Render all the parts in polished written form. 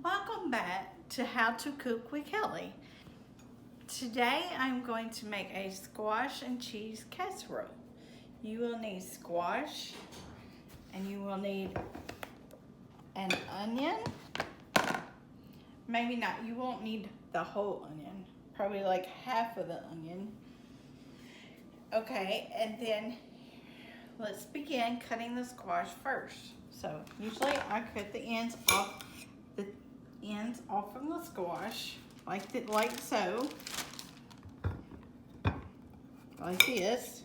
Welcome back to How to Cook with Kelly. Today I'm going to make a squash and cheese casserole. You will need squash and you will need an onion. Maybe not, you won't need the whole onion, probably like half of the onion. Okay, and then let's begin cutting the squash first. So usually I cut the ends off from the squash like so, like this.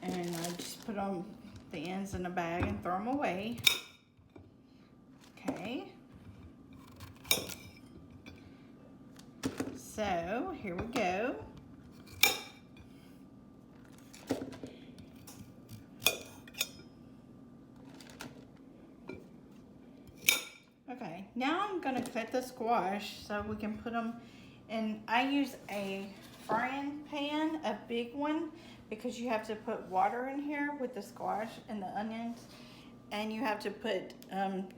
And I just put the ends in a bag and throw them away. Okay. So here we go. Okay, now I'm gonna cut the squash so we can put them in. I use a frying pan, a big one, because you have to put water in here with the squash and the onions, and you have to put,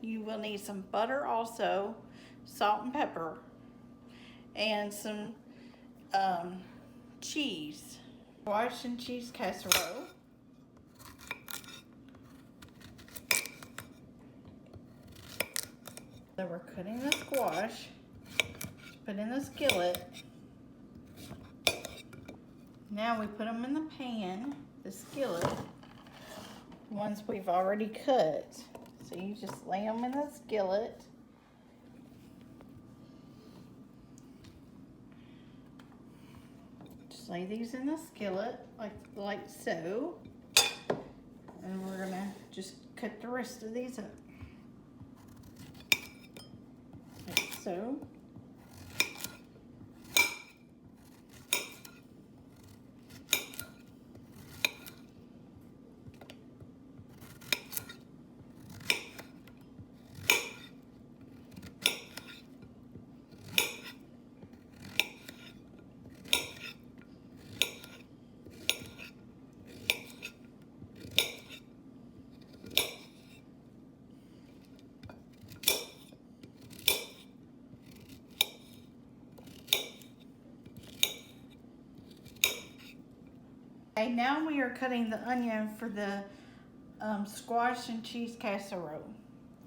you will need some butter also, salt and pepper, and some cheese. Squash and cheese casserole. So we're cutting the squash, put in the skillet. Now we put them in the pan, the skillet, ones we've already cut. So you just lay them in the skillet. Just lay these in the skillet like so. And we're gonna just cut the rest of these up. Like so. Okay, now we are cutting the onion for the squash and cheese casserole.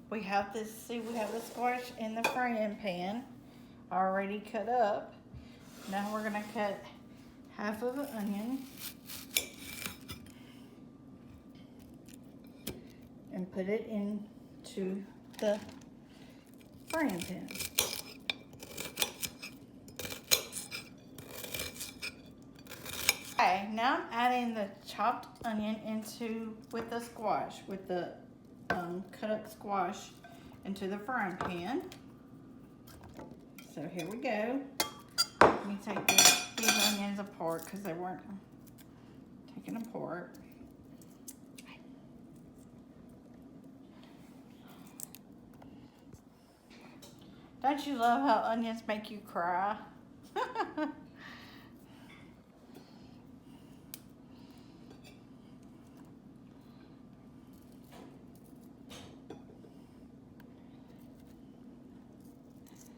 We have the squash in the frying pan already cut up. Now we're gonna cut half of an onion and put it into the frying pan. Okay, now I'm adding the chopped onion with the cut up squash into the frying pan. So here we go. Let me take these onions apart because they weren't taken apart. Don't you love how onions make you cry?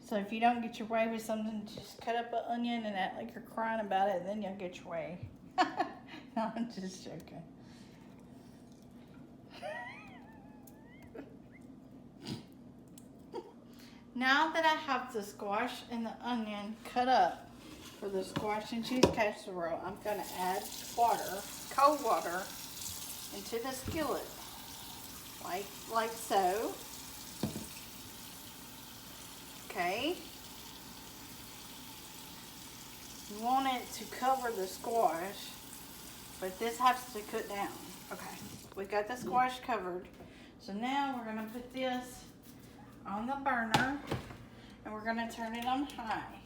So if you don't get your way with something, just cut up an onion and act like you're crying about it, and then you'll get your way. No, I'm just joking. Now that I have the squash and the onion cut up for the squash and cheese casserole, I'm going to add water, cold water, into the skillet, like so. Okay. You want it to cover the squash, but this has to cook down. Okay, we got the squash covered. So now we're gonna put this on the burner and we're gonna turn it on high.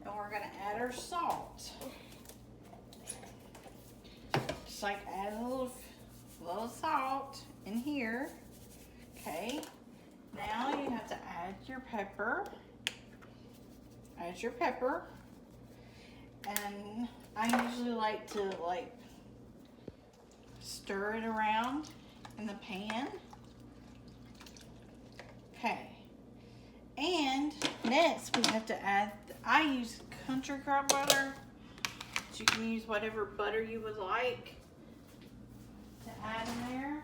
And we're gonna add our salt. Just like add a little salt in here. Okay. Now you have to add your pepper. Add your pepper. And I usually like to stir it around in the pan. next we have to add, I use country girl butter, but you can use whatever butter you would like to add in there.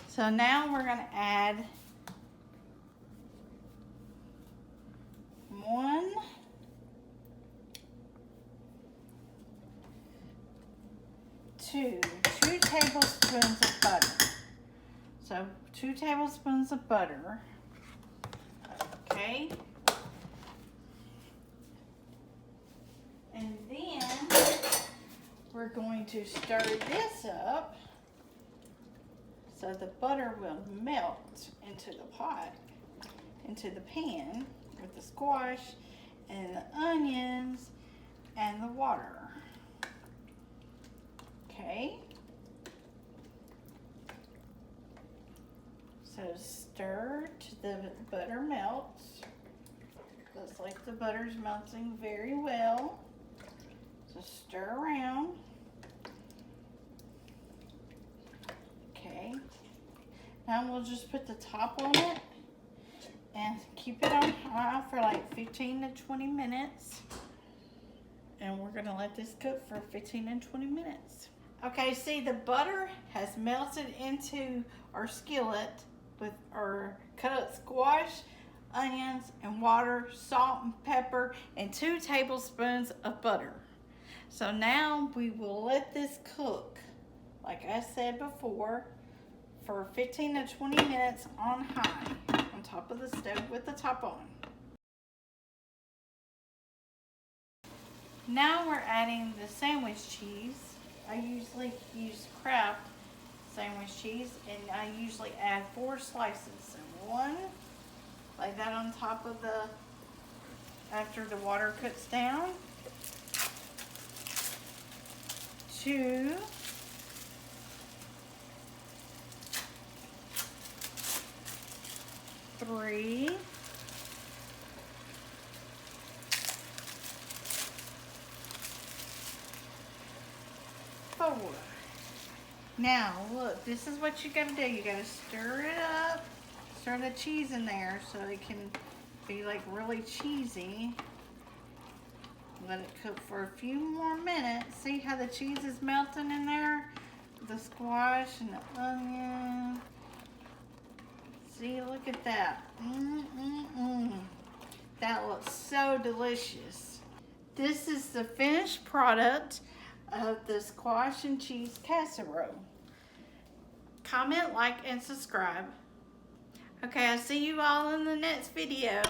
So now we're going to add 2 tablespoons of butter. So 2 tablespoons of butter. Okay. And then we're going to stir this up so the butter will melt into the pot, into the pan with the squash and the onions and the water. Okay. So stir till the butter melts. Looks like the butter's melting very well. So stir around. Okay. Now we'll just put the top on it and keep it on high for like 15 to 20 minutes. And we're gonna let this cook for 15 and 20 minutes. Okay, see the butter has melted into our skillet with our cut up squash, onions, and water, salt and pepper, and 2 tablespoons of butter. So now we will let this cook, like I said before, for 15 to 20 minutes on high, on top of the stove with the top on. Now we're adding the sandwich cheese. I usually use Kraft sandwich cheese, and I usually add 4 slices. And 1, lay that on top of the, after the water cooks down. 2, 3, 4. Now look, this is what you gotta do. You gotta stir it up, stir the cheese in there so it can be like really cheesy. Let it cook for a few more minutes. See how the cheese is melting in there? The squash and the onion. See, look at that. That looks so delicious. This is the finished product of the squash and cheese casserole. Comment, like, and subscribe. Okay, I'll see you all in the next video.